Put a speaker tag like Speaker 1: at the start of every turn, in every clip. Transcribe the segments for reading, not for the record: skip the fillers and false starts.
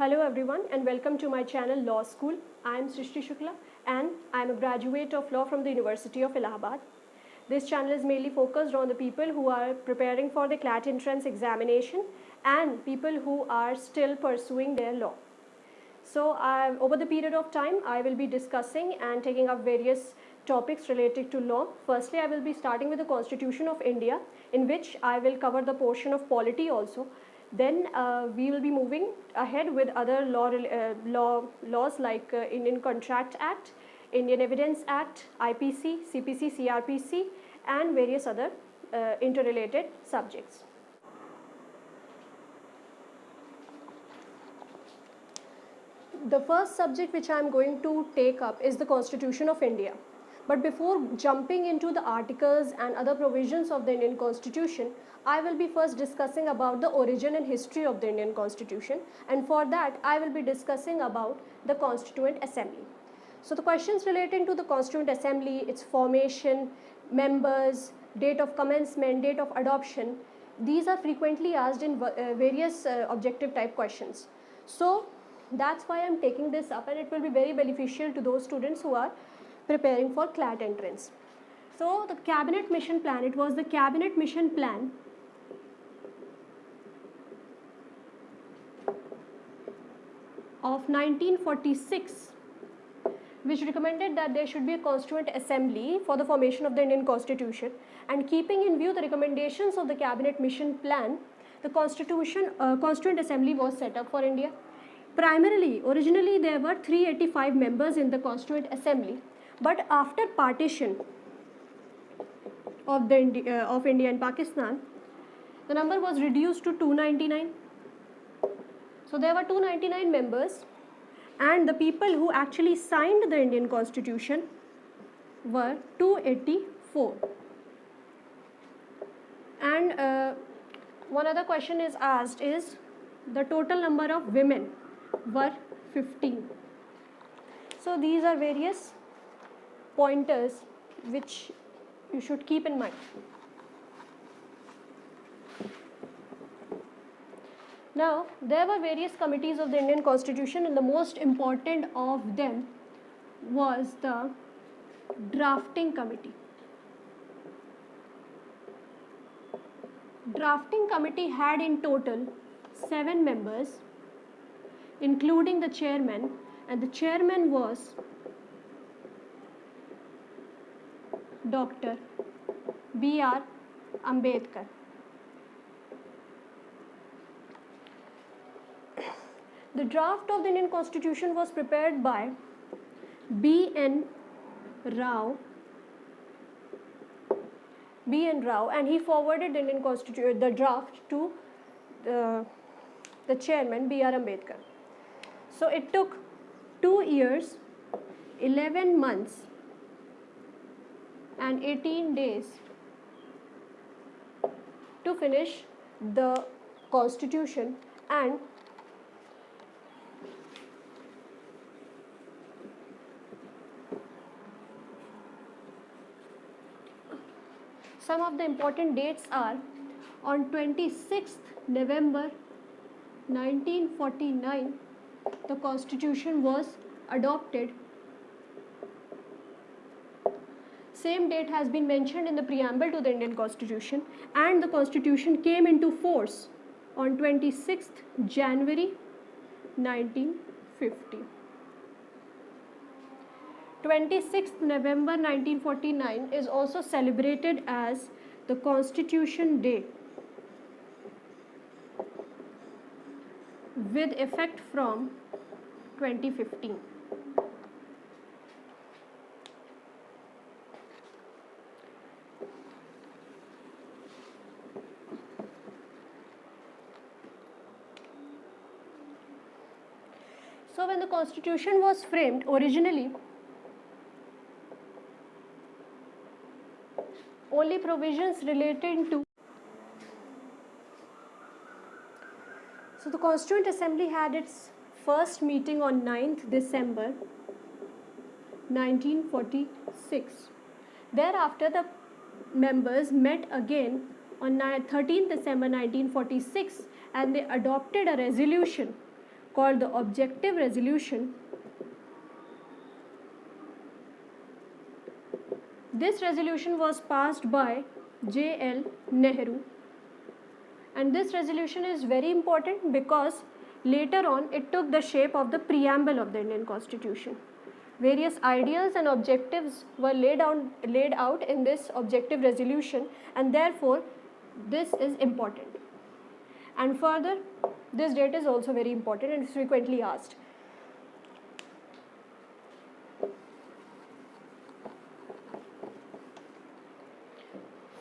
Speaker 1: Hello everyone and welcome to my channel Law School. I am Srishti Shukla and I am a graduate of law from the University of Allahabad. This channel is mainly focused on the people who are preparing for the CLAT entrance examination and people who are still pursuing their law. So over the period of time I will be discussing and taking up various topics related to law. Firstly, I will be starting with the Constitution of India, in which I will cover the portion of polity also. Then we will be moving ahead with other laws like Indian Contract Act, Indian Evidence Act, IPC, CPC, CRPC and various other interrelated subjects. The first subject which I am going to take up is the Constitution of India. But before jumping into the articles and other provisions of the Indian Constitution, I will be first discussing about the origin and history of the Indian Constitution, and for that I will be discussing about the Constituent Assembly. So the questions relating to the Constituent Assembly, its formation, members, date of commencement, date of adoption, these are frequently asked in various objective type questions. So that's why I am taking this up, and it will be very beneficial to those students who are preparing for CLAT entrance. So the Cabinet Mission Plan, it was the Cabinet Mission Plan of 1946 which recommended that there should be a Constituent Assembly for the formation of the Indian Constitution, and keeping in view the recommendations of the Cabinet Mission Plan, the Constituent Assembly was set up for India. Primarily, originally there were 385 members in the Constituent Assembly, but after partition of India and Pakistan, the number was reduced to 299. So there were 299 members, and the people who actually signed the Indian Constitution were 284. And one other question is asked is the total number of women were 15. So these are various pointers which you should keep in mind. Now, there were various committees of the Indian Constitution, and the most important of them was the Drafting Committee. Drafting Committee had in total 7 members, including the chairman, and the chairman was Dr. B.R. Ambedkar. The draft of the Indian Constitution was prepared by B.N. Rao, and he forwarded the draft to the chairman B.R. Ambedkar. So it took 2 years, 11 months and 18 days to finish the Constitution, and some of the important dates are: on 26th November 1949, the Constitution was adopted. Same date has been mentioned in the preamble to the Indian Constitution, and the Constitution came into force on 26th January 1950. 26th November 1949 is also celebrated as the Constitution Day, with effect from 2015. So when the Constitution was framed originally, only provisions relating to. So the Constituent Assembly had its first meeting on 9th December 1946. Thereafter, the members met again on 13th December 1946, and they adopted a resolution called the Objective Resolution. This resolution was passed by J.L. Nehru, and this resolution is very important because later on it took the shape of the preamble of the Indian Constitution. Various ideals and objectives were laid out in this objective resolution, and therefore this is important. And further, this date is also very important and is frequently asked.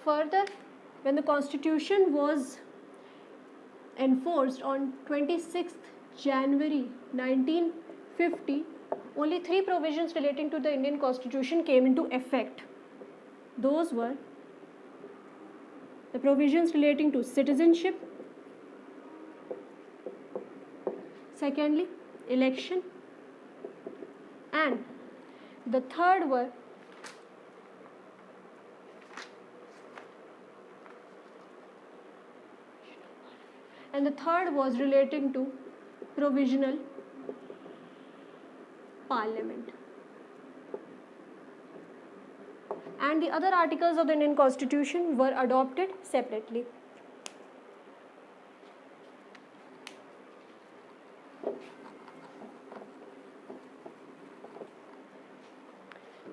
Speaker 1: Further, when the Constitution was enforced on 26th January 1950, only 3 provisions relating to the Indian Constitution came into effect. Those were the provisions relating to citizenship, secondly, election, and the third was relating to provisional parliament. And the other articles of the Indian Constitution were adopted separately.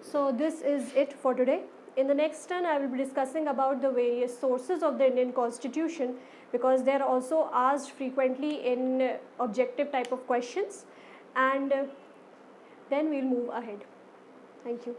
Speaker 1: So this is it for today. In the next turn, I will be discussing about the various sources of the Indian Constitution, because they are also asked frequently in objective type of questions, and then we will move ahead. Thank you.